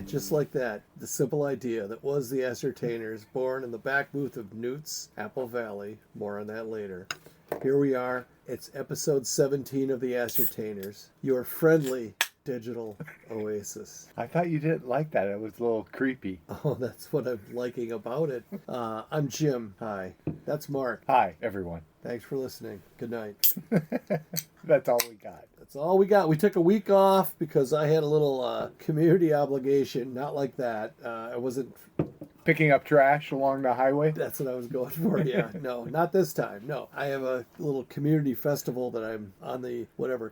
just like that, the simple idea that was the Ascertainers, born in the back booth of Newt's Apple Valley. More on that later. Here we are. It's episode 17 of the Ascertainers, your friendly digital oasis. I thought you didn't like that. It was a little creepy. Oh, that's what I'm liking about it. I'm Jim. Hi. That's Mark. Hi, everyone. Thanks for listening. Good night. That's all we got. That's all we got. We took a week off because I had a little community obligation. Not like that. I wasn't... Picking up trash along the highway? That's what I was going for, yeah. No, not this time. No, I have a little community festival that I'm on the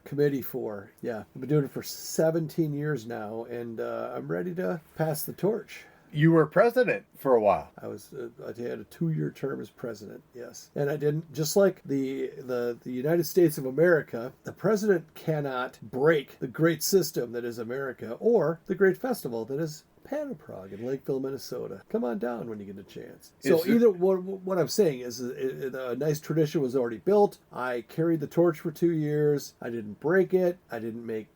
committee for. Yeah, I've been doing it for 17 years now, and I'm ready to pass the torch. You were president for a while. I had a 2-year term as president, yes. And I didn't, just like the United States of America, the president cannot break the great system that is America or the great festival that is Panaprog in Lakeville, Minnesota. Come on down when you get a chance. So what I'm saying is a nice tradition was already built. I carried the torch for 2 years. I didn't break it. I didn't make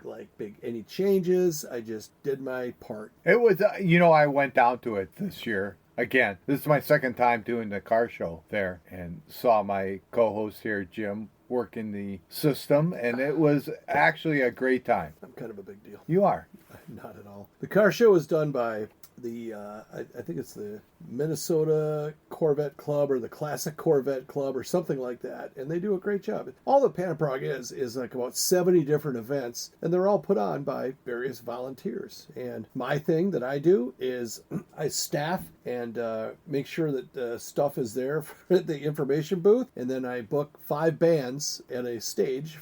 any changes. I just did my part. It was, I went down to it this year. Again, this is my second time doing the car show there and saw my co-host here, Jim, work in the system, and it was actually a great time. I'm kind of a big deal. You are. Not at all. The car show is done by the, I think it's the Minnesota Corvette Club or the Classic Corvette Club or something like that, and they do a great job. All that Panaprog is like about 70 different events, and they're all put on by various volunteers. And my thing that I do is I staff and make sure that stuff is there for the information booth, and then I book 5 bands at a stage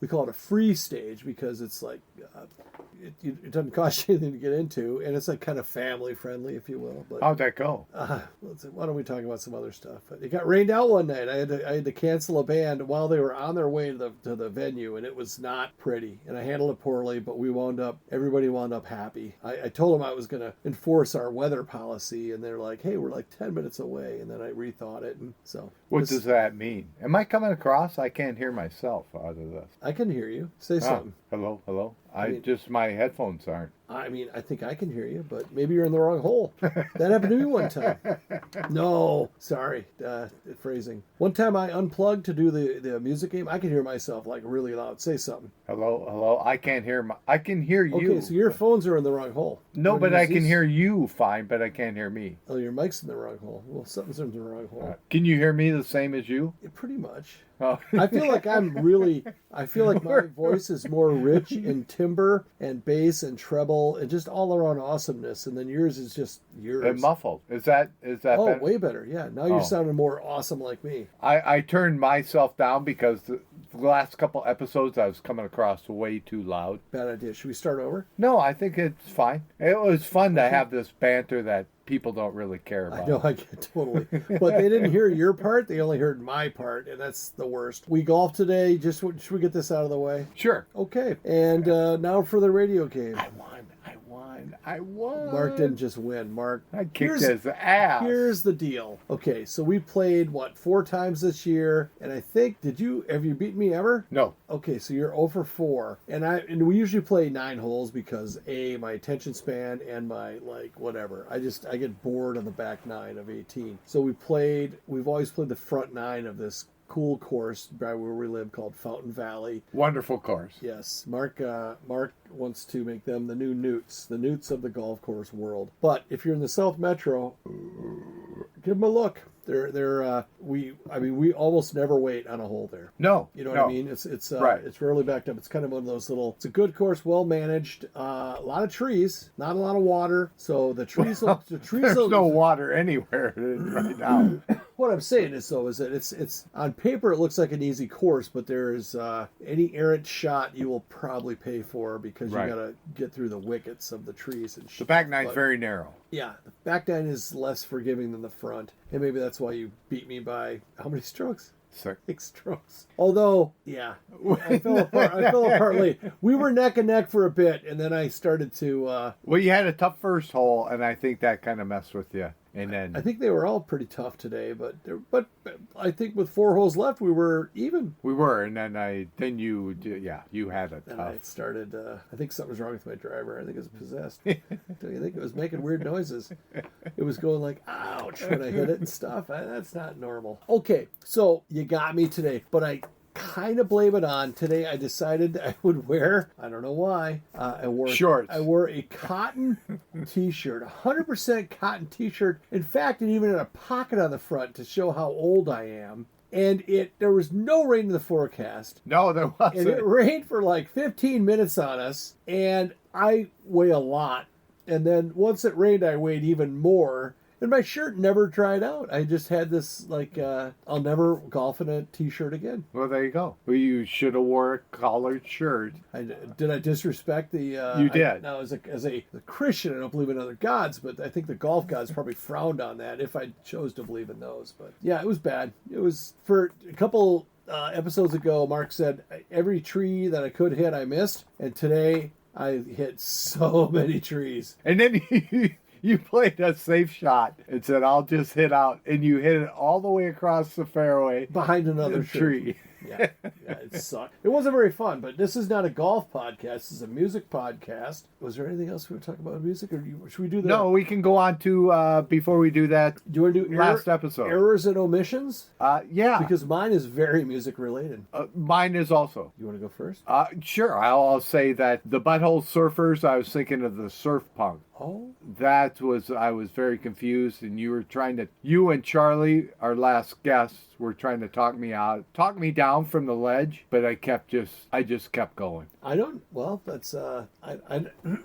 we call it a free stage because it's like it doesn't cost you anything to get into, and it's like kind of family friendly, if you will. But how'd that go? Why don't we talk about some other stuff? It got rained out one night. I had to cancel a band while they were on their way to the venue, and it was not pretty. And I handled it poorly, but everybody wound up happy. I told them I was going to enforce our weather policy, and they're like, "Hey, we're like 10 minutes away." And then I rethought it, and so. What does that mean? Am I coming across? I can't hear myself out of this. I can hear you. Say something. Hello. My headphones aren't. I mean, I think I can hear you, but maybe you're in the wrong hole. That happened to me one time. No, sorry, phrasing. One time I unplugged to do the music game. I can hear myself like really loud. Say something. Hello. I can't hear I can hear you. Okay, so your phones are in the wrong hole. No, but I can hear you fine, but I can't hear me. Oh, your mic's in the wrong hole. Well, something's in the wrong hole. Can you hear me the same as you? Yeah, pretty much. Oh. I feel like my voice is more rich in timbre and bass and treble and just all around awesomeness, and then yours is just yours. And muffled. Is that Oh, better? way better. Yeah, now you're sounding more awesome like me. I turned myself down because the last couple episodes I was coming across way too loud. Bad idea. Should we start over? No, I think it's fine. It was fun to have this banter that people don't really care about. I know, I get totally. But they didn't hear your part. They only heard my part, and that's the worst. We golfed today. Should we get this out of the way? Sure. Okay. And now for the radio game. I won. Mark didn't just win. I kicked his ass. Here's the deal. Okay, so we played, 4 times this year, and I think, have you beaten me ever? No. Okay, so you're 0 for 4. And we usually play 9 holes because, my attention span and my, whatever. I get bored on the back 9 of 18. So we've always played the front 9 of this cool course by where we live called Fountain Valley. Wonderful course. Yes. Mark wants to make them the new Newts, the Newts of the golf course world. But if you're in the South Metro, give them a look. We almost never wait on a hole there. No. You know what I mean? It's right. It's rarely backed up. It's kind of one of those it's a good course, well managed, a lot of trees, not a lot of water. So the trees there's no water anywhere right now. What I'm saying is that it's on paper it looks like an easy course, but there's any errant shot you will probably pay for because you got to get through the wickets of the trees and shit. The back nine's very narrow. Yeah, the back nine is less forgiving than the front, and maybe that's why you beat me by how many strokes? 6 strokes. Although, yeah, I fell apart late. We were neck and neck for a bit, and then I started to. Well, you had a tough first hole, and I think that kind of messed with you. And then I think they were all pretty tough today, but I think with 4 holes left, we were even. we were, and then you had a And tough. I started, I think something was wrong with my driver. I think it was possessed. I think it was making weird noises. It was going like, ouch, when I hit it and stuff. That's not normal. Okay, so you got me today, but I kind of blame it on today. I decided I would wear, I don't know why, I wore Shorts. I wore a cotton t-shirt, 100% cotton t-shirt. In fact, it even had a pocket on the front to show how old I am. And there was no rain in the forecast. No, there wasn't. And it rained for like 15 minutes on us. And I weigh a lot. And then once it rained, I weighed even more. And my shirt never dried out. I just had this, like, I'll never golf in a t-shirt again. Well, there you go. Well, you should have wore a collared shirt. Did I disrespect the... You did. Now, as a Christian, I don't believe in other gods, but I think the golf gods probably frowned on that if I chose to believe in those. But, yeah, it was bad. It was, for a couple episodes ago, Mark said, every tree that I could hit, I missed. And today, I hit so many trees. And then you played a safe shot and said, I'll just hit out. And you hit it all the way across the fairway. Behind another tree. Yeah, it sucked. It wasn't very fun, but this is not a golf podcast. This is a music podcast. Was there anything else we were talking about music, or should we do that? No, we can go on to, before we do that, Do you want to do last episode. errors and omissions? Yeah. Because mine is very music related. Mine is also. You want to go first? Sure. I'll say that the Butthole Surfers, I was thinking of the surf punk. Oh, I was very confused, and you and Charlie, our last guest, were trying to talk me down from the ledge, but I just kept going. I don't. Well, that's I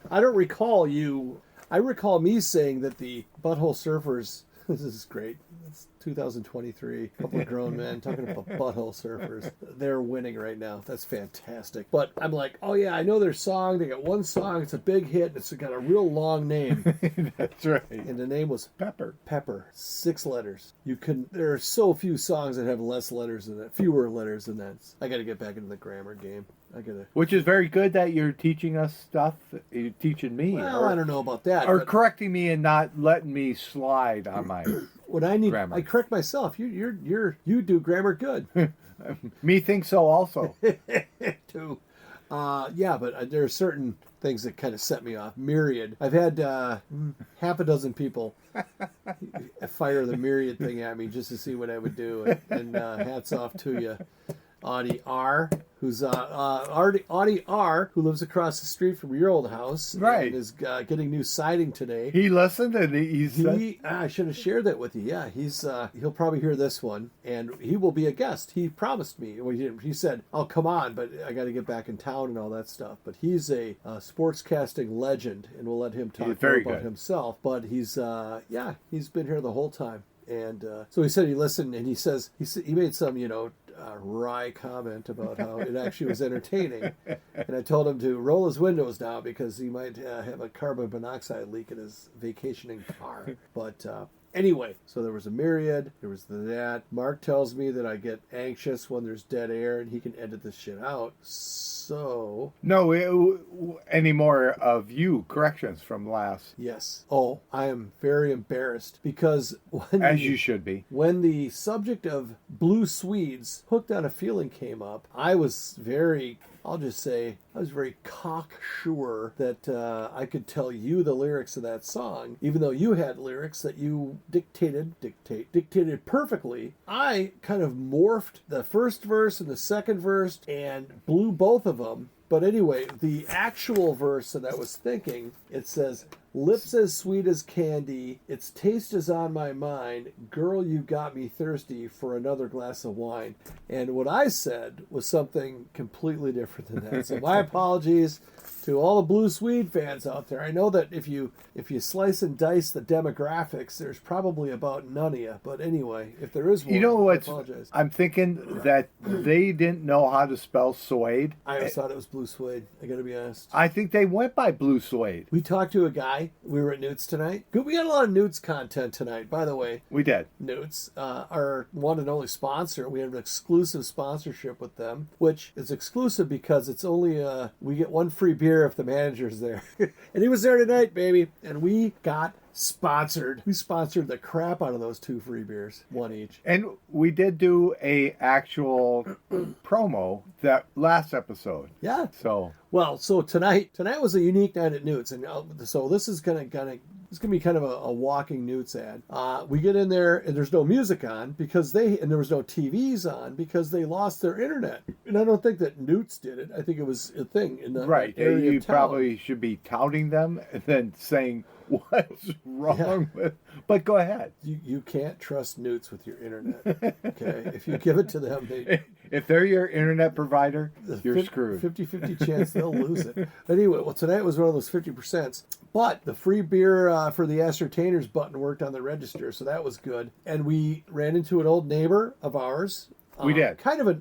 don't recall you. I recall me saying that the Butthole Surfers. This is great. It's 2023. A couple of grown men talking about Butthole Surfers. They're winning right now. That's fantastic. But I'm like, oh yeah, I know their song. They got one song. It's a big hit. It's got a real long name. That's right. And the name was Pepper. 6 letters. There are so few songs that have less letters than that. Fewer letters than that. I got to get back into the grammar game. Which is very good that you're teaching us stuff. You're teaching me. Well, I don't know about that. Or but correcting me and not letting me slide on my when I need, grammar. I correct myself. You do grammar good. Me think so also. Too. Yeah, but there are certain things that kind of set me off. Myriad. I've had half a dozen people fire the myriad thing at me just to see what I would do. And hats off to you. Audie R, who's Audie R, who lives across the street from your old house, right? And is getting new siding today. He listened and he said, I should have shared that with you. Yeah, he'll probably hear this one, and he will be a guest. He promised me. Well, he said, "I'll come on, but I got to get back in town and all that stuff." But he's a sportscasting legend, and we'll let him talk more about himself. But he's been here the whole time. And so he said he listened, and he made some, wry comment about how it actually was entertaining. And I told him to roll his windows down because he might have a carbon monoxide leak in his vacationing car. But anyway, so there was a myriad. There was that. Mark tells me that I get anxious when there's dead air, and he can edit this shit out. So... No, any more of you corrections from last. Yes. Oh, I am very embarrassed because you should be. When the subject of Blue Swedes, Hooked on a Feeling came up, I was very cocksure that I could tell you the lyrics of that song, even though you had lyrics that you dictated perfectly. I kind of morphed the first verse and the second verse and blew both of them. But anyway, the actual verse that I was thinking, it says, "Lips as sweet as candy, its taste is on my mind. Girl, you got me thirsty for another glass of wine." And what I said was something completely different than that. So my apologies to all the Blue Swede fans out there. I know that if you slice and dice the demographics, there's probably about none of you. But anyway, if there is one, I apologize. I'm thinking that they didn't know how to spell Suede. I always thought it was Blue Suede. I got to be honest. I think they went by Blue Suede. We talked to a guy. We were at Newt's tonight. We got a lot of Newt's content tonight, by the way. We did. Newt's, our one and only sponsor. We have an exclusive sponsorship with them, which is exclusive because it's only we get one free beer if the manager's there. And he was there tonight, baby. And we got sponsored. We sponsored the crap out of those 2 free beers, 1 each. And we did do a actual promo that last episode. Yeah. So tonight was a unique night at Newt's, and so this is gonna be kind of a walking Newt's ad. We get in there and there's no music on and there was no TVs on because they lost their internet. And I don't think that Newt's did it. I think it was a thing in the right. area You of town. probably should be touting them and then saying what's wrong with. But go ahead. You can't trust Newt's with your internet. Okay, if you give it to them, if they're your internet provider, you're screwed. 50-50 chance they'll lose it. Anyway, tonight was one of those 50%. But the free beer for the ascertainers button worked on the register, so that was good. And we ran into an old neighbor of ours. We did. Kind of a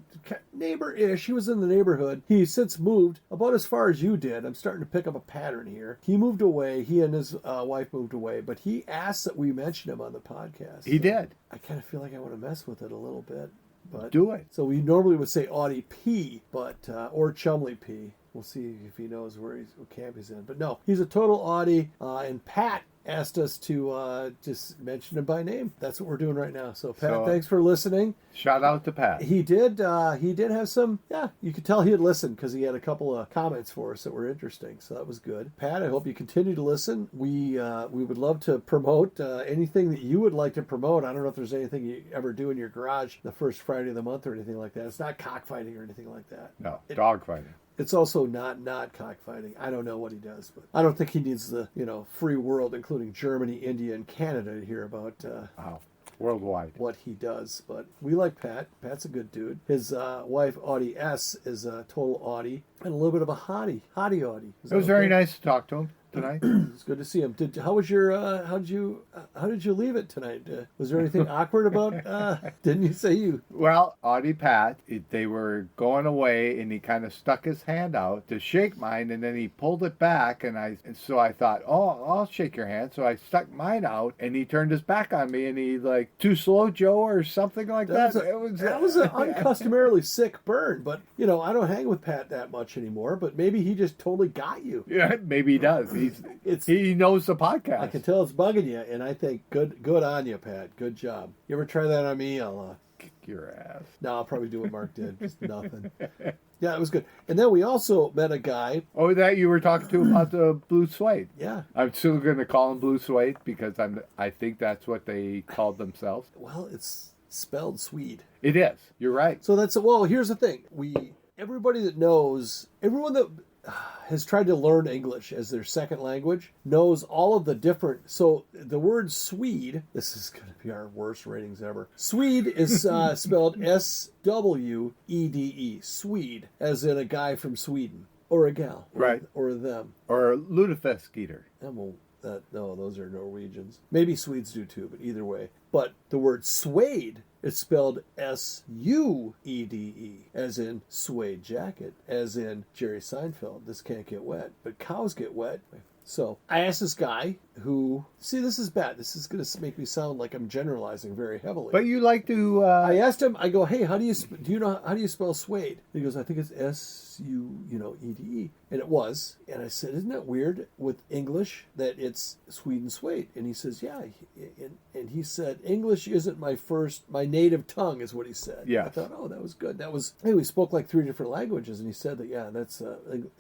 neighbor-ish. He was in the neighborhood. He since moved about as far as you did. I'm starting to pick up a pattern here. He moved away. He and his wife moved away. But he asked that we mention him on the podcast. He did. I kind of feel like I want to mess with it a little bit. But do it. So we normally would say Audie P, but or Chumley P. We'll see if he knows what camp he's in. But no, he's a total Audie. And Pat asked us to just mention him by name. That's what we're doing right now. So Pat, thanks for listening. Shout out to Pat. He did have some, you could tell he had listened because he had a couple of comments for us that were interesting. So that was good. Pat, I hope you continue to listen. We would love to promote anything that you would like to promote. I don't know if there's anything you ever do in your garage the first Friday of the month or anything like that. It's not cockfighting or anything like that. No, dog fighting. It's also not cockfighting. I don't know what he does, but I don't think he needs the free world, including Germany, India, and Canada, to hear about worldwide what he does. But we like Pat. Pat's a good dude. His wife Audie S is a total Audie and a little bit of a hottie Audie. It was very nice to talk to him tonight. It's good to see him. How did you leave it tonight? Was there anything awkward about? Didn't you say you? Well, Audie Pat, they were going away, and he kind of stuck his hand out to shake mine, and then he pulled it back, and so I thought, oh, I'll shake your hand. So I stuck mine out, and he turned his back on me, and he like, too slow, Joe, or something like that. That was an uncustomarily sick burn, but I don't hang with Pat that much anymore. But maybe he just totally got you. Yeah, maybe he does. He knows the podcast. I can tell it's bugging you, and I think good on you, Pat. Good job. You ever try that on me? I'll kick your ass. No, I'll probably do what Mark did. Just nothing. Yeah, it was good. And then we also met a guy. Oh, that you were talking to about the Blue Swede. Yeah. I'm still going to call him Blue Swede because I think that's what they called themselves. Well, it's spelled Swede. It is. You're right. So here's the thing. Everyone that has tried to learn English as their second language knows all of the different. So the word Swede, this is going to be our worst ratings ever. Swede is spelled Swede, Swede, as in a guy from Sweden or a gal, right, or them, or a lutefisk-eater. No, those are Norwegians. Maybe Swedes do too, but either way. But the word Swede, it's spelled Suede, as in suede jacket, as in Jerry Seinfeld. This can't get wet, but cows get wet. So I asked this guy who, this is bad. This is going to make me sound like I'm generalizing very heavily. But you like to. I asked him. I go, hey, how do you spell Swede? He goes, I think it's Suede, and it was. And I said, isn't that weird with English that it's Sweden Swede? And he says, yeah. And he said, English isn't my native tongue, is what he said. Yeah. I thought, oh, that was good. We spoke like 3 different languages, and he said that, yeah, that's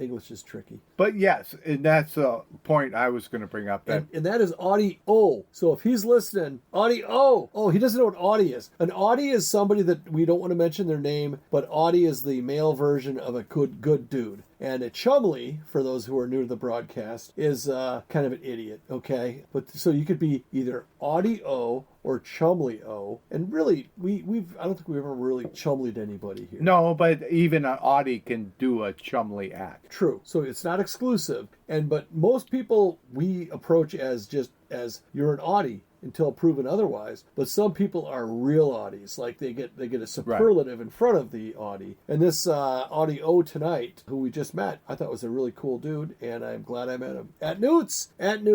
English is tricky. But yes, and that's the point I was going to bring up. And that is Audie O. So if he's listening, Audie O. Oh, he doesn't know what Audie is. An Audie is somebody that we don't want to mention their name, but Audie is the male version of a good dude. And a Chumley, for those who are new to the broadcast, is kind of an idiot, okay? But so you could be either Audie O or Chumley O. And really, I don't think we've ever really Chumleyed anybody here. No, but even an Audie can do a Chumley act. True. So it's not exclusive. But most people we approach as you're an Audie until proven otherwise. But some people are real Audies. Like they get a superlative in front of the Audie. And this Audie O tonight, who we just met, I thought was a really cool dude, and I'm glad I met him. At Newt's. And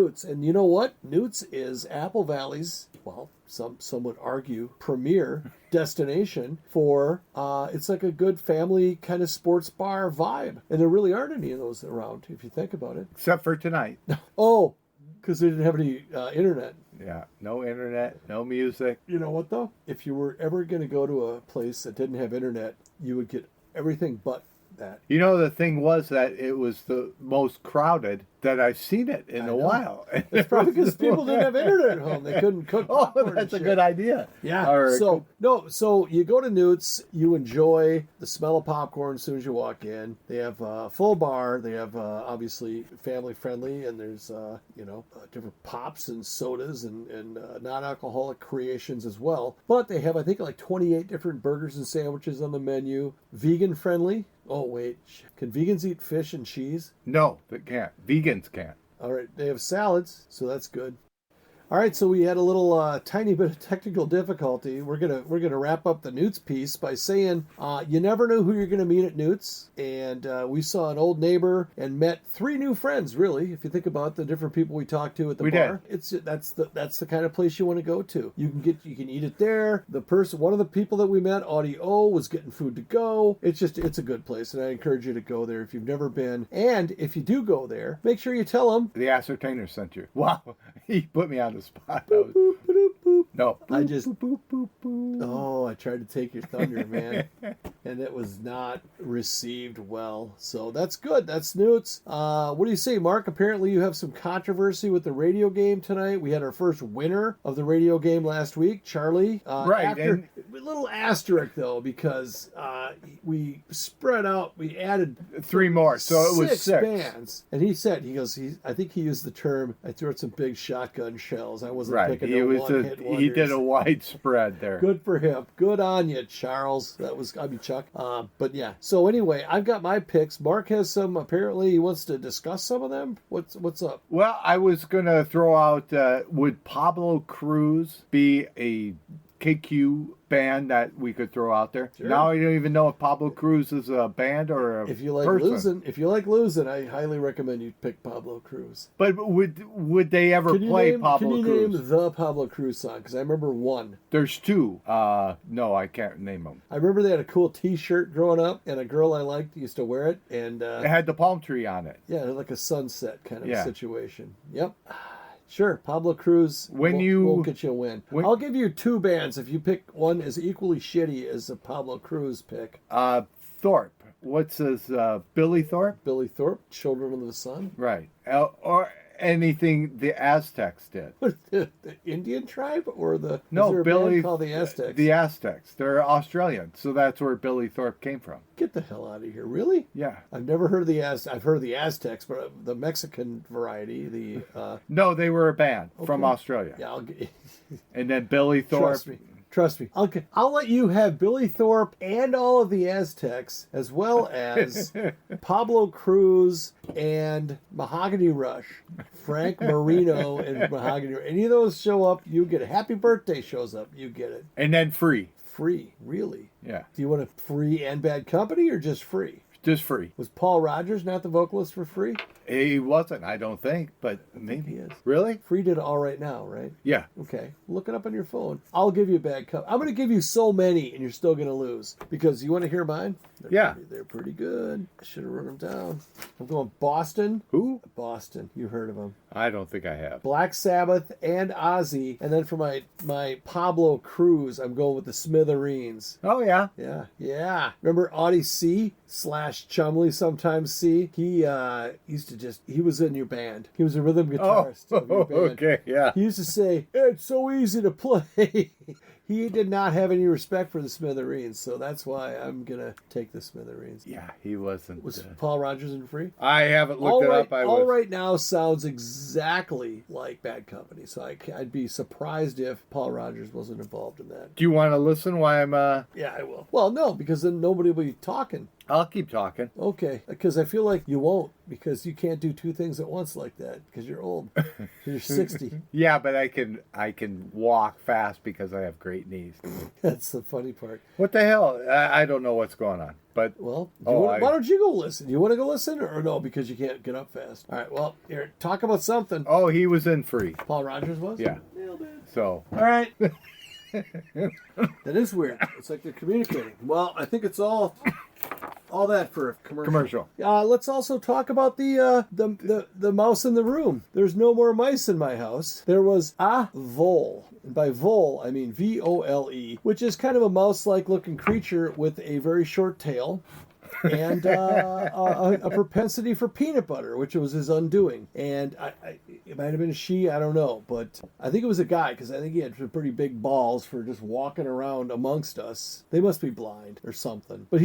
you know what? Newt's is Apple Valley's, well, some would argue, premier destination for, it's like a good family kind of sports bar vibe. And there really aren't any of those around, if you think about it. Except for tonight. Oh, Because they didn't have any internet. Yeah, no internet, no music. You know what, though? If you were ever going to go to a place that didn't have internet, you would get everything but that. You know, the thing was that it was the most crowded that I've seen it in a while. It's probably because people didn't have internet at home. They couldn't cook popcorn. That's a good idea. Yeah. Or, So you go to Newt's, you enjoy the smell of popcorn as soon as you walk in. They have a full bar. They have obviously family friendly, and there's different pops and sodas and non-alcoholic creations as well. But they have, I think, like 28 different burgers and sandwiches on the menu. Vegan friendly. Oh wait, can vegans eat fish and cheese? No, they can't. Vegans can't. All right, they have salads, so that's good. All right, so we had a little tiny bit of technical difficulty. We're gonna wrap up the Newt's piece by saying you never know who you're gonna meet at Newt's, and we saw an old neighbor and met 3 new friends. Really, if you think about the different people we talked to at the bar, that's the kind of place you want to go to. You can eat it there. One of the people that we met, Audie was getting food to go. It's a good place, and I encourage you to go there if you've never been. And if you do go there, make sure you tell them the ascertainer sent you. Wow, he put me on the spot. Boop, boop, boop, boop. No. I just... Boop, boop, boop. Oh, I tried to take your thunder, man. And it was not received well. So that's good. That's Newt's. What do you say, Mark? Apparently you have some controversy with the radio game tonight. We had our first winner of the radio game last week, Charlie. Right. A little asterisk, though, because we spread out. We added 3 more, so it was 6 bands. And he said, I think he used the term, I threw out some big shotgun shells. I wasn't picking no one-hit wonders. He did a wide spread there. Good for him. Good on you, Charles. Chuck. But yeah. So anyway, I've got my picks. Mark has some. Apparently, he wants to discuss some of them. What's up? Well, I was gonna throw out. Would Pablo Cruz be a KQ band that we could throw out there? Sure. Now I don't even know if Pablo Cruz is a band or a If you like losing, I highly recommend you pick Pablo Cruz. But would they ever play Pablo Cruz? Can you name the Pablo Cruz song? Because I remember one. There's 2. No, I can't name them. I remember they had a cool T-shirt growing up, and a girl I liked used to wear it, and it had the palm tree on it. Yeah, like a sunset kind of situation. Yep. Sure, Pablo Cruz won't get you a win. I'll give you 2 bands if you pick one as equally shitty as a Pablo Cruz pick. Thorpe. What's his, Billy Thorpe? Billy Thorpe, Children of the Sun. Right. Or anything the Aztecs did. The Indian tribe or the... No, is there a Billy... band called the Aztecs? The Aztecs. They're Australian, so that's where Billy Thorpe came from. Get the hell out of here. Really? Yeah. I've never heard of the Aztecs. I've heard of the Aztecs, but the Mexican variety, No, they were a band from Australia. Yeah, and then Billy Thorpe... Trust me. Okay, I'll let you have Billy Thorpe and all of the Aztecs, as well as Pablo Cruz and Mahogany Rush. Frank Marino and Mahogany Rush. Any of those show up, you get it. Happy Birthday shows up, you get it. And then free. Free, really? Yeah. Do you want a free and bad company or just free? Just free. Was Paul Rogers not the vocalist for Free? He wasn't, I don't think, but maybe he is. Really? Free did All Right Now, right? Yeah. Okay. Look it up on your phone. I'll give you a bad cup. I'm going to give you so many, and you're still going to lose. Because you want to hear mine? They're pretty good. I should have written them down. I'm going Boston. Who? Boston. You heard of them. I don't think I have. Black Sabbath and Ozzy. And then for my Pablo Cruz, I'm going with the Smithereens. Oh, yeah. Yeah. Remember Audie C / Chumley, sometimes C? He he was in your band. He was a rhythm guitarist of your band. Okay, yeah. He used to say, it's so easy to play. He did not have any respect for the Smithereens, so that's why I'm going to take the Smithereens. Yeah, he wasn't. Was Paul Rogers in Free? I haven't looked it up. All Right Now sounds exactly like Bad Company, so I'd be surprised if Paul Rogers wasn't involved in that. Do you want to listen while I'm... Yeah, I will. Well, no, because then nobody will be talking. I'll keep talking. Okay, because I feel like you won't, because you can't do 2 things at once like that, because you're old. You're 60. Yeah, but I can walk fast because I have great knees. That's the funny part. What the hell? I don't know what's going on. But why don't you go listen? Do you want to go listen or no? Because you can't get up fast. All right. Well, here, talk about something. Oh, he was in Free. Paul Rogers was. Yeah. Nailed it. So. All right. That is weird. It's like they're communicating. Well, I think it's all all that for a commercial. Commercial. Let's also talk about the mouse in the room. There's no more mice in my house. There was a vole. And by vole, I mean VOLE, which is kind of a mouse-like looking creature with a very short tail. And a propensity for peanut butter, which was his undoing. And it might have been a she, I don't know. But I think it was a guy, because I think he had some pretty big balls for just walking around amongst us. They must be blind or something. But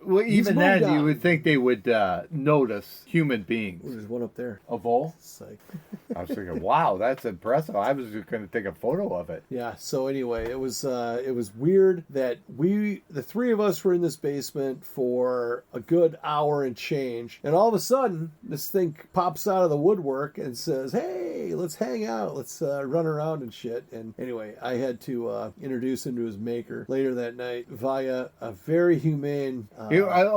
well, even then, on. you would think they would notice human beings. Oh, there's one up there. A vole? Psych. I was thinking, wow, that's impressive. I was just going to take a photo of it. Yeah, so anyway, it was weird that the three of us were in this basement for a good hour and change, and all of a sudden this thing pops out of the woodwork and says, "Hey, let's hang out, let's run around and shit." And anyway, I had to introduce him to his maker later that night via a very humane a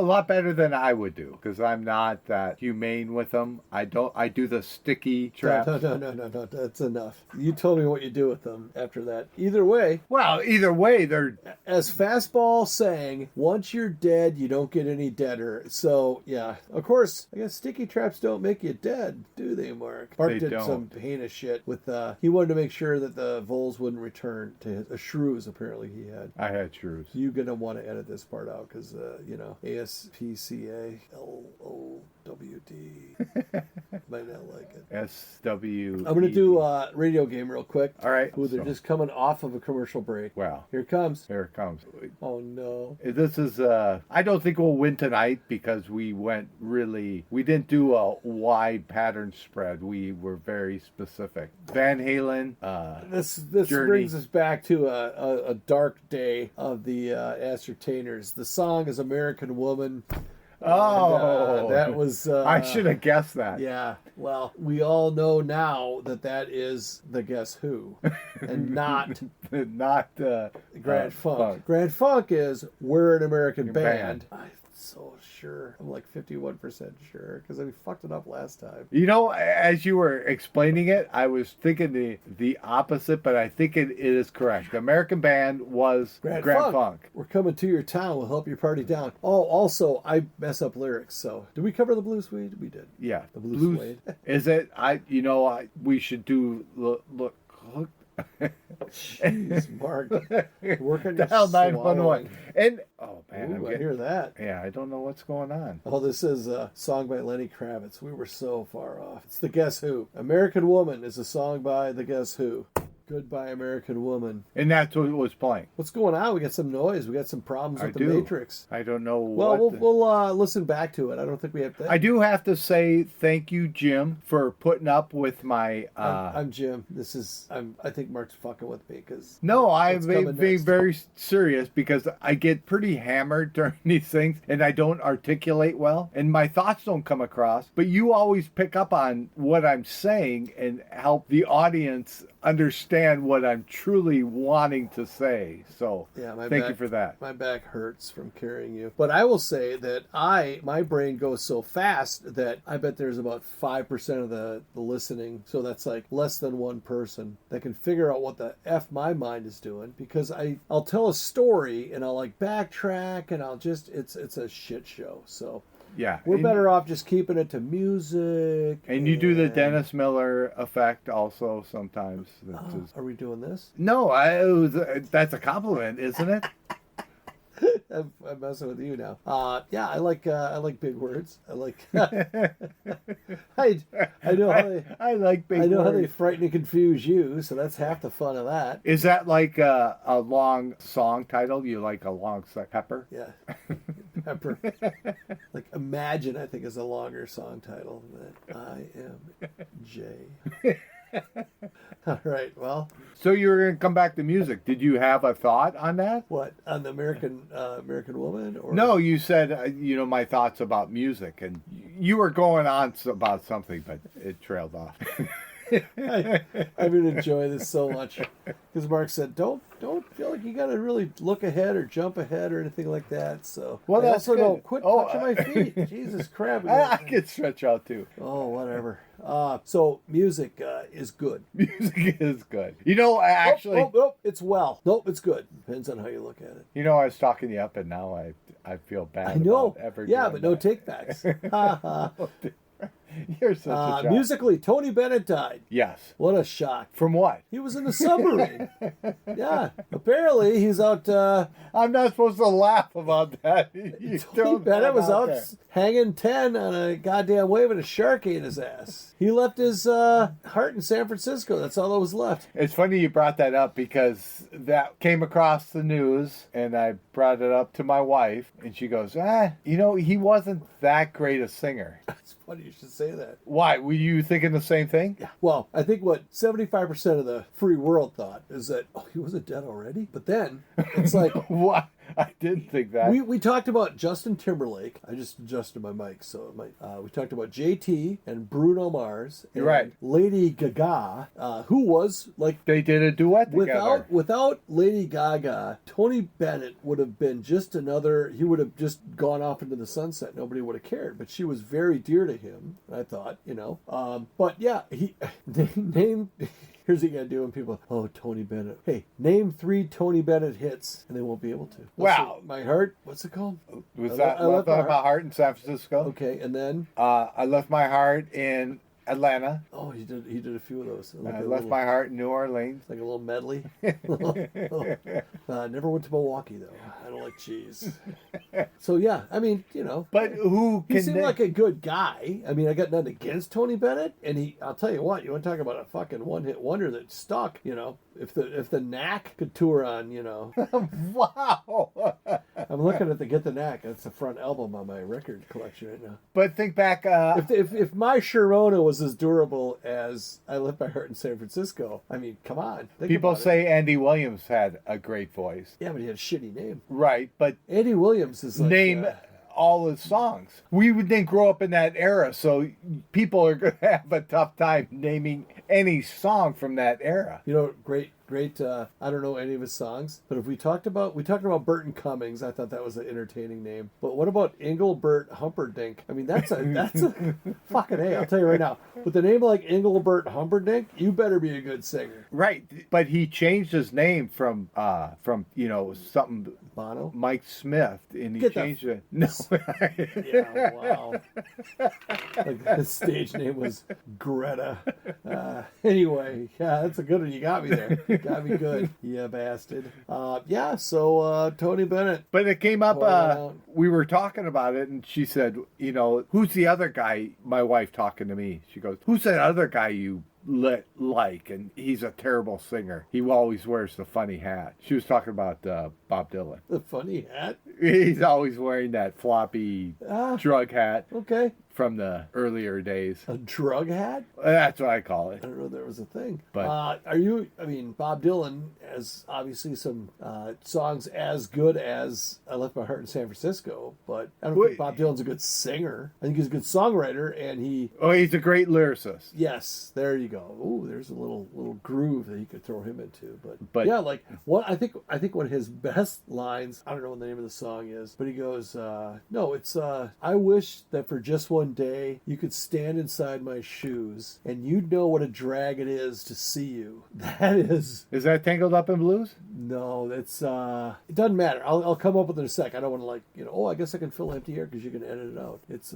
lot better than I would do, because I'm not that humane with them. I do the sticky traps. No, that's enough. You told me what you do with them after that. Either way, they're, as Fastball sang, once you're dead, you don't get any deader. So, yeah. Of course, I guess sticky traps don't make you dead, do they, Mark? Mark They did don't. some heinous shit with, he wanted to make sure that the voles wouldn't return to his shrews, apparently he had. I had shrews. You're going to want to edit this part out because, ASPCA LOWD might not like it. SW. I'm going to do a radio game real quick. All right. Ooh, they're just coming off of a commercial break. Wow. Here it comes. Here it comes. Oh, no. This is, I don't think we'll win tonight because we didn't do a wide pattern spread. We were very specific. Van Halen, This Journey. brings us back to a dark day of the Ascertainers. The song is American Woman. Oh, that was... I should have guessed that. Yeah, well, we all know now that is the Guess Who, and not Grand Funk. Grand Funk is We're an American Band. I'm so sure. I'm like 51% sure because I fucked it up last time. You know, as you were explaining it, I was thinking the opposite, but I think it is correct. The American Band was Grand Funk. We're coming to your town. We'll help your party down. Oh, also, I mess up lyrics. So, did we cover the Blue Swede? We did. Yeah, the Blue Swede. Is it? We should do look. Jeez, Mark. Work on your Dial 911. swallowing. And oh man, I hear that. Yeah, I don't know what's going on. Oh, this is a song by Lenny Kravitz. We were so far off. It's the Guess Who. American Woman is a song by the Guess Who. Goodbye, American Woman. And that's what was playing. What's going on? We got some noise. We got some problems with the Matrix. I don't know. Well, we'll listen back to it. I don't think we have to. I do have to say thank you, Jim, for putting up with my. I'm Jim. I think Mark's fucking with me because. No, I'm being very serious because I get pretty hammered during these things and I don't articulate well and my thoughts don't come across. But you always pick up on what I'm saying and help the audience understand what I'm truly wanting to say. So thank you for that. My back hurts from carrying you. But I will say that my brain goes so fast that I bet there's about 5% of the listening. So that's like less than one person that can figure out what the F my mind is doing because I'll tell a story and I'll like backtrack and it's a shit show. So yeah, we're better off just keeping it to music. And you do the Dennis Miller effect also sometimes. Are we doing this? No, that's a compliment, isn't it? I'm messing with you now. Yeah, I like big words. I like. I know how they. I like big words. I know how they frighten and confuse you, so that's half the fun of that. Is that like a long song title? You like a long Pepper? Yeah, Pepper. Like Imagine, I think is a longer song title than I Am Jay. All right, well. So you were going to come back to music. Did you have a thought on that? What, on the American Woman? Or? No, you said, my thoughts about music. And you were going on about something, but it trailed off. I'm going to enjoy this so much. Because Mark said, don't feel like you got to really look ahead or jump ahead or anything like that. So, well, I also don't quit touching my feet. Jesus crap. I can stretch out too. Oh, whatever. So music is good. Music is good. You know, actually, Nope, it's well. Nope, it's good. Depends on how you look at it. you know, I was talking you up, and now I feel bad. I know. About ever Yeah, doing but no that. take backs. Ha, ha. You're such a jock. Musically, Tony Bennett died. Yes. What a shock. From what? He was in a submarine. Yeah. Apparently, he's out. I'm not supposed to laugh about that. You Tony throw Bennett that was out there. hanging 10 on a goddamn wave and a shark ate his ass. He left his heart in San Francisco. That's all that was left. It's funny you brought that up because that came across the news, and I brought it up to my wife, and she goes, he wasn't that great a singer. It's funny you should say that. Why? Were you thinking the same thing? Yeah. Well, I think what 75% of the free world thought is that, he wasn't dead already? But then, it's like... What? I didn't think that. We talked about Justin Timberlake. I just adjusted my mic, so it might. We talked about JT and Bruno Mars. And You're right. Lady Gaga, who was like They did a duet together. without Lady Gaga, Tony Bennett would have been just another. He would have just gone off into the sunset. Nobody would have cared. But she was very dear to him. I thought, But yeah, he named. Here's what you gotta do when people, Tony Bennett. Hey, name 3 Tony Bennett hits, and they won't be able to. Wow. My Heart, what's it called? Was I that left Left my My Heart in San Francisco? Okay, and then, I Left My Heart in Atlanta. he did a few of those. Like I a Left little- My Heart in New Orleans. like a little medley. Never went to Milwaukee, though. I don't like cheese. So, yeah, I mean, But who he can seemed like a good guy. I mean, I got nothing against Tony Bennett, and I'll tell you what, you want to talk about a fucking one-hit wonder that stuck, if the Knack could tour on, Wow. I'm looking at the Get the Knack. That's the front album on my record collection right now. But think back. If my Sharona was as durable as I Left My Heart in San Francisco, I mean, come on. Think People about it. say Andy Williams had a great voice. Yeah, but he had a shitty name. Right, but Andy Williams is like... name all his songs. We didn't grow up in that era, so people are going to have a tough time naming any song from that era. Great, I don't know any of his songs, but if we talked about Burton Cummings, I thought that was an entertaining name. But what about Engelbert Humperdinck? I mean, that's a fucking A, I'll tell you right now. With a name like Engelbert Humperdinck, you better be a good singer. Right, but he changed his name from something Bono? Mike Smith, and he Get the- changed it. No. Yeah, wow. Like his stage name was Greta. Anyway, yeah, that's a good one. You got me there. You got me good. Yeah, bastard. So Tony Bennett. But it came Pour it up, out. we were talking about it, and she said, who's the other guy? My wife talking to me. She goes, who's that other guy you like? And he's a terrible singer. He always wears the funny hat. She was talking about Bob Dylan. The funny hat. He's always wearing that floppy drug hat Okay. from the earlier days. A drug hat? That's what I call it. I don't know there was a thing. But- Bob Dylan has obviously some songs as good as I Left My Heart in San Francisco, but I don't think Bob Dylan's a good singer. I think he's a good songwriter, and He's a great lyricist. yes, there you go. Ooh, there's a little groove that you could throw him into. But- yeah, like what I think one of his best lines, I don't know what the name of the song is, but he goes, no, it's I wish that for just one day you could stand inside my shoes and you'd know what a drag it is to see you. That is Is that Tangled Up in Blues? no, that's it doesn't matter. I'll come up with it in a sec. I don't want to I guess I can fill empty air because you can edit it out. It's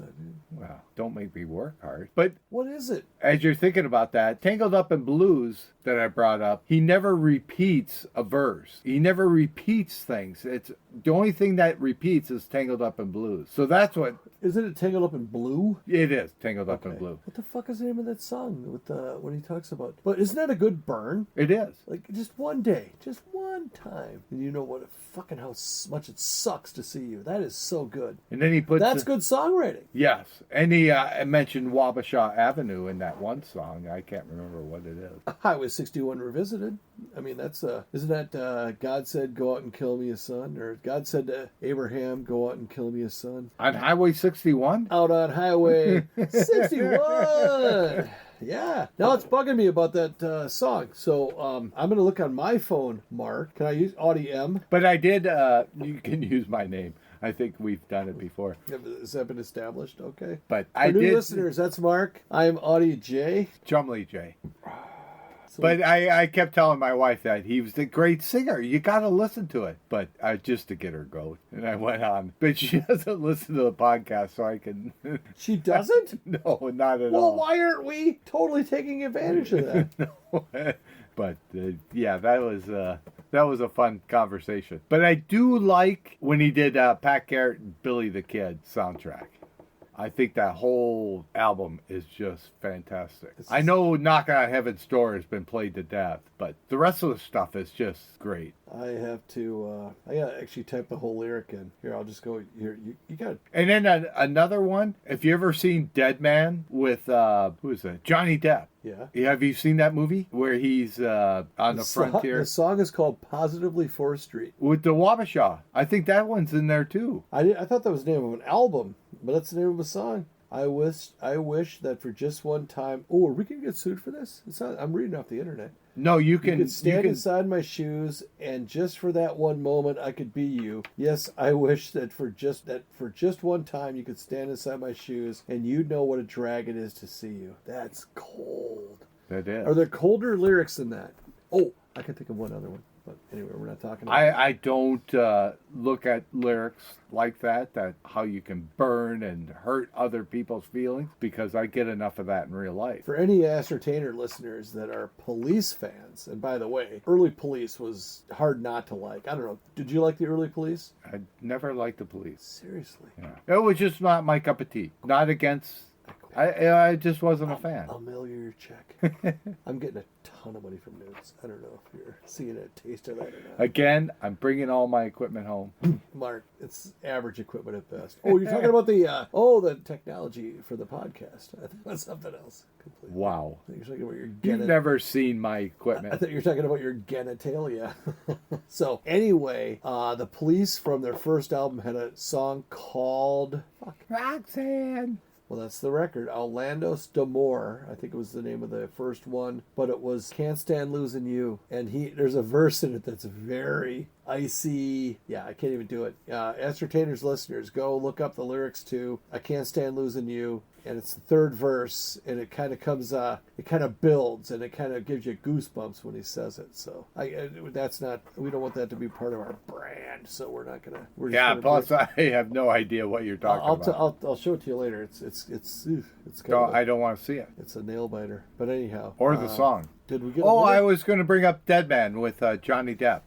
Well, don't make me work hard. But what is it? as you're thinking about that, Tangled Up in Blues that I brought up, he never repeats a verse. He never repeats things. It's the only thing that repeats is Tangled Up in Blues. So that's what Isn't it Tangled Up in Blue? it is, Tangled Up in Okay. Blue. What the fuck is the name of that song with when he talks about? But isn't that a good burn? It is. Like just one day, just one time, and you know what? Fucking how much it sucks to see you. That is so good. And then he puts That's good songwriting. Yes. And he mentioned Wabasha Avenue in that one song. I can't remember what it is. Highway 61 Revisited. I mean, that's isn't that God said go out and kill me a son, or God said to Abraham go out and kill me a son. On Highway 61? Out on Highway 61. Yeah. Now it's bugging me about that song. So I'm going to look on my phone, Mark. Can I use Audie M? But I did, you can use my name. I think we've done it before. Has that been established? Okay. But For new listeners, that's Mark. I am Audie J. Chumley J. But I kept telling my wife that he was a great singer. You got to listen to it. But just to get her going. And I went on. But she doesn't listen to the podcast, so I can... She doesn't? No, not at all. Well, why aren't we totally taking advantage of that? No. But, yeah, that was a fun conversation. But I do like when he did Pat Garrett and Billy the Kid soundtrack. I think that whole album is just fantastic. I know Knocking on Heaven's Door has been played to death, but the rest of the stuff is just great. I have to, I gotta actually type the whole lyric in. Here, I'll just go, here, you got it. And then another one, if you ever seen Dead Man with, who is it? Johnny Depp. Yeah. Have you seen that movie where he's on the frontier? The song is called Positively 4th Street. With the Wabasha. I think that one's in there too. I thought that was the name of an album, but that's the name of a song. I wish that for just one time. Oh, are we gonna get sued for this? It's not. I'm reading off the internet. No, you can stand inside my shoes, and just for that one moment, I could be you. Yes, I wish that for just one time, you could stand inside my shoes, and you'd know what a drag it is to see you. That's cold. That is. Are there colder lyrics than that? Oh, I can think of one other one. But anyway, we're not talking about I don't look at lyrics like that how you can burn and hurt other people's feelings, because I get enough of that in real life. For any Ascertainer listeners that are Police fans, and by the way, early Police was hard not to like. I don't know. Did you like the early Police? I never liked the Police. Seriously? Yeah. It was just not my cup of tea. Not against... I just wasn't a fan. I'll mail you your check. I'm getting a ton of money from Newt. I don't know if you're seeing a taste of that or not. Again, I'm bringing all my equipment home. Mark, it's average equipment at best. Oh, you're talking about the technology for the podcast. I think that's something else completely. Wow. I think you're talking about your You've never seen my equipment. I thought you were talking about your genitalia. So anyway, the Police from their first album had a song called Roxanne. Well, that's the record. Orlando's D'Amore, I think it was the name of the first one, but it was Can't Stand Losing You. And there's a verse in it that's very icy. Yeah, I can't even do it. Ascertainers listeners, go look up the lyrics to I Can't Stand Losing You. And it's the third verse, and it kind of comes, it kind of builds, and it kind of gives you goosebumps when he says it. So we don't want that to be part of our brand. So we're not gonna. Plus I have no idea what you're talking about. I'll show it to you later. It's I don't want to see it. It's a nail biter. But anyhow. Or the song. Did we get? I was going to bring up Dead Man with Johnny Depp.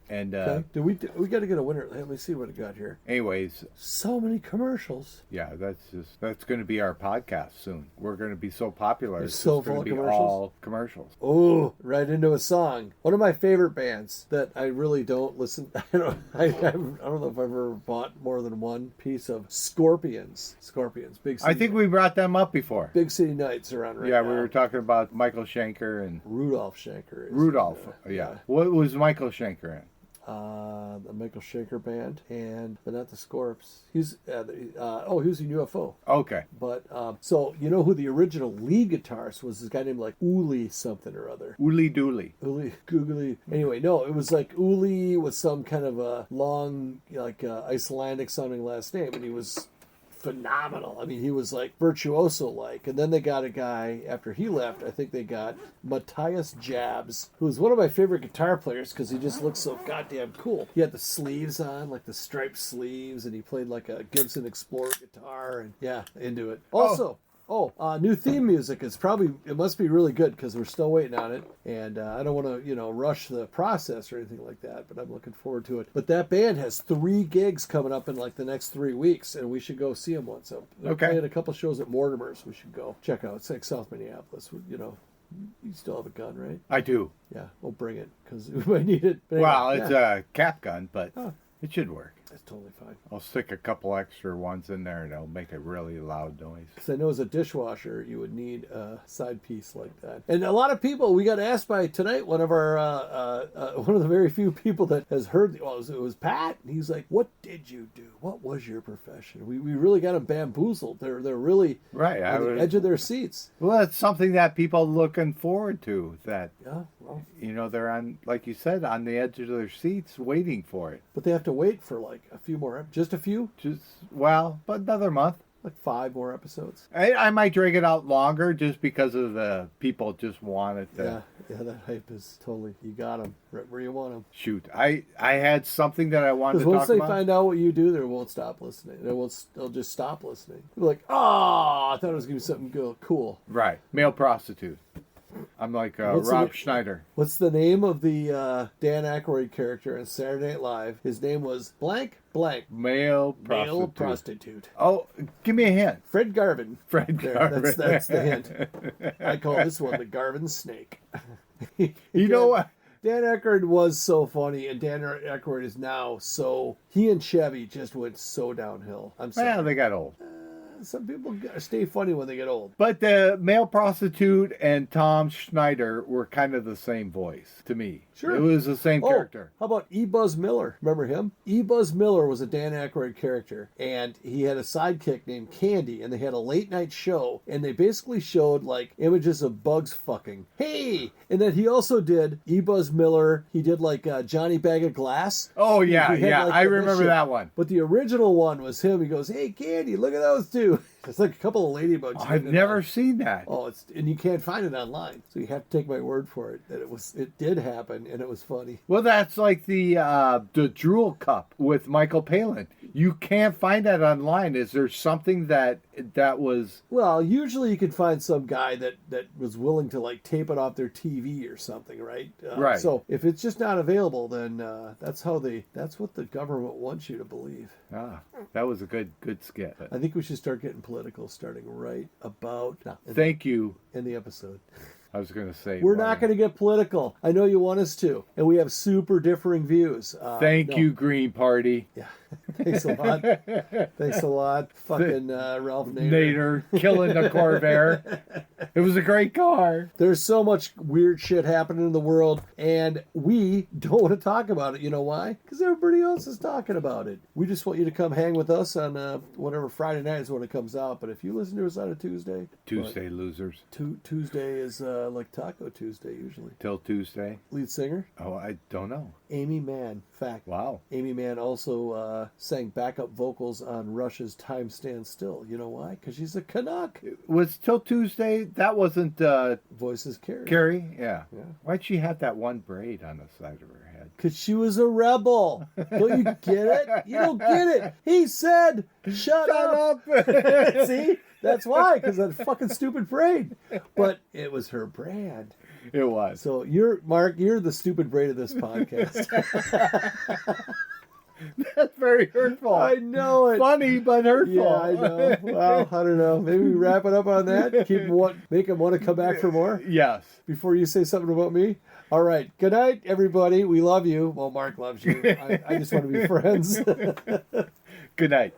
And okay. We got to get a winner. Let me see what it got here. Anyways, so many commercials. Yeah, that's going to be our podcast soon. We're going to be so popular. It's so full of commercials. All commercials. Oh, right into a song. One of my favorite bands that I really don't listen. I don't know if I've ever bought more than one piece of Scorpions. Big City. I think we brought them up before. Big City Nights around right now. Yeah, we were talking about Michael Schenker and Rudolph Schenker. Rudolph. Yeah. What was Michael Schenker in? The Michael Schenker band, but not the Scorps. He was in UFO. Okay. But so you know who the original lead guitarist was? This guy named like Uli something or other. Uli Dooley. Uli Googly. Anyway, no, it was like Uli with some kind of a long, like Icelandic sounding last name, and he was phenomenal. I mean, he was like virtuoso-like. And then they got a guy, after he left, I think they got Matthias Jabs, who's one of my favorite guitar players because he just looks so goddamn cool. He had the sleeves on, like the striped sleeves, and he played like a Gibson Explorer guitar, and yeah, into it. Also, new theme music is it must be really good because we're still waiting on it. And I don't want to, rush the process or anything like that, but I'm looking forward to it. But that band has 3 gigs coming up in like the next 3 weeks, and we should go see them once. So they're playing a couple shows at Mortimer's. We should go check out. It's like South Minneapolis. You still have a gun, right? I do. Yeah, we'll bring it because we might need it. But anyway, it's a cap gun, but it should work. That's totally fine. I'll stick a couple extra ones in there and it'll make a really loud noise. Because I know as a dishwasher, you would need a side piece like that. And a lot of people, we got asked by tonight, one of the very few people that has heard, it was Pat. And he's like, what did you do? What was your profession? We really got them bamboozled. They're really on the edge of their seats. Well, it's something that people are looking forward to. Well, You know, they're on, like you said, on the edge of their seats waiting for it. but they have to wait for like a few more, just a few, But another month. like 5 more episodes. I might drag it out longer just because of the people just want it to Yeah, that hype is totally, you got them right where you want them. shoot. I had something that I wanted Because to once talk they about. find out what you do, they won't stop listening. They'll just stop listening. They'll be like, oh, I thought it was going to be something cool. Right. Male prostitute. I'm like What's Rob it- Schneider. What's the name of the Dan Aykroyd character on Saturday Night Live? His name was blank. Male prostitute. Male prostitute. Oh, give me a hint. Fred Garvin. Fred There, Garvin. that's the hint. I call this one the Garvin Snake. You know what? Dan Aykroyd was so funny, and Dan Aykroyd is now so... He and Chevy just went so downhill. I'm sorry. Well, they got old. Some people stay funny when they get old. But the male prostitute and Tom Schneider were kind of the same voice to me. Sure. It was the same character. How about E. Buzz Miller? Remember him? E. Buzz Miller was a Dan Aykroyd character, and he had a sidekick named Candy, and they had a late night show, and they basically showed like images of bugs fucking. Hey! And then he also did E. Buzz Miller. He did like Johnny Bag of Glass. Oh, yeah, He had, yeah. like, I this remember shit. that one. But the original one was him. He goes, "Hey, Candy, look at those two." It's like a couple of ladybugs. I've hitting it never on. seen that. Oh, and you can't find it online, so you have to take my word for it that it did happen, and it was funny. Well, that's like the Drool Cup with Michael Palin. You can't find that online. Is there something that was... Well, usually you can find some guy that was willing to like tape it off their TV or something, right? Right. So if it's just not available, then that's what the government wants you to believe. That was a good skit. I think we should start getting political, starting right about now. Thank you. In the episode. I was going to say... We're not going to get political. I know you want us to, and we have super differing views. Thank you, Green Party. Yeah. Thanks a lot. Thanks a lot. Fucking Ralph Nader. Nader killing the Corvair. It was a great car. There's so much weird shit happening in the world, and we don't want to talk about it. You know why? Because everybody else is talking about it. We just want you to come hang with us on whatever Friday night is when it comes out. But if you listen to us on a Tuesday, losers. Tuesday is like Taco Tuesday usually. Till Tuesday. Lead singer? Oh, I don't know. Amy Mann. Fact. Wow. Amy Mann also sang backup vocals on Rush's Time Stands Still. You know why? Because she's a Canuck. Was Till Tuesday, that wasn't Voices carry. Carrie? Yeah. Yeah. Why'd she have that one braid on the side of her head? Because she was a rebel. Don't you get it? You don't get it. He said, shut up. See? That's why, because that fucking stupid braid. But it was her brand. It was. So Mark, you're the stupid braid of this podcast. That's very hurtful. I know it. Funny, but hurtful. Yeah, I know. Well, I don't know. Maybe we wrap it up on that. Make them want to come back for more Yes. before you say something about me. All right. Good night, everybody. We love you. Well, Mark loves you. I just want to be friends. Good night.